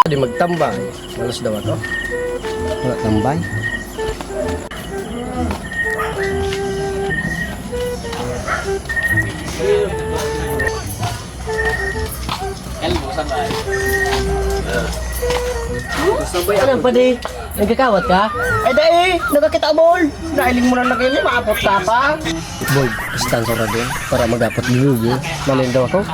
Di magtambay. Malas daw ako. Wala tambay. Sabay ano pa di? Nagkakawat ka? Ay dai, nagkakita bol. Nailing mo na lang kayo, maapot ka pa. Boy, stand sa radyo para magapot gilugi. Malin daw ako.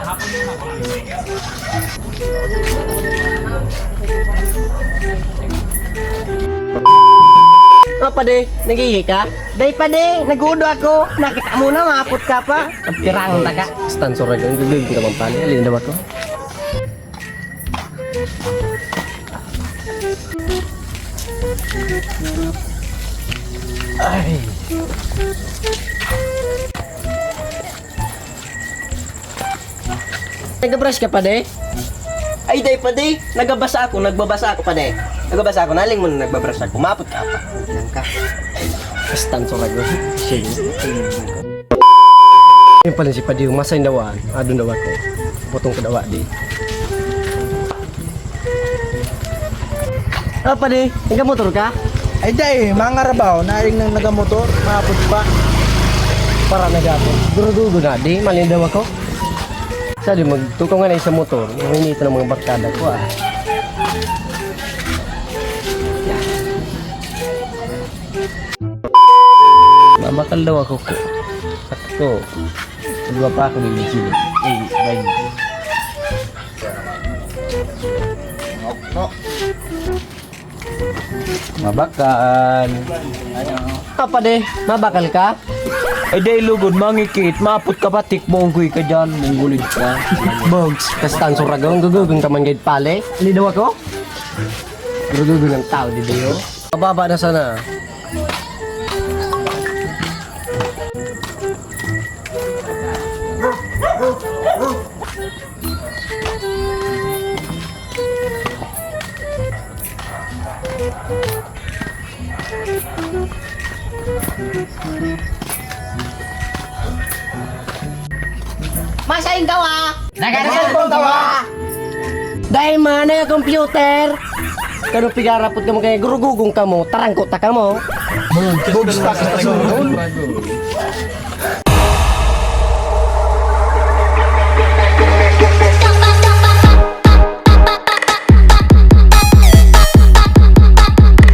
Ano pa di? Nagihi ka? Dai pa di, nagudo ako. Nakita mo na, maapot ka pa. Pirang ta ka. Stand sa radyo gilugi ka man pala. Alin daw ako. Ay. Nagabrush ka pa di? Ay dai pa di, nagbabasa ako pa di. Nagbabasa ako, naling mo na nagbabrush ako. Maapot ka pa. Yan ka. Stand sa radyo. Sige. Yung pala si Padi, masay dawaan. Adun daw ako. Potong ko dawa di. Ano pa di? Nagamotor ka? Ay day, mga rabaw, naring nang nagamotor, maapot pa. Para nagapot. Durudugo na di. Malin daw ako. Sa di magtutungan na sa motor. Mahinito ng mga barkada ko ah. Mamakal daw ako ko. Sakto. Dua pa ako bibigil. Eh, bye. Mabakal. Apa di? Mabakal ka? Ay day, lugod, mangikit, maapot ka pa, tikmong kuy ka dyan, munggulid ka. Bogs, kastan sa ragaw. Gugugun ka man gayit pale. Ali daw ako. Gugugun ng tao di dayo. Mababa na sana. Masaing gawa! Nagkakasalpong gawa! Dahil mana yung computer! Kano pigarapot ka mo kaya gurugugong ka mo, tarangkot ta ka mo. Bugs ta ka sa sunod.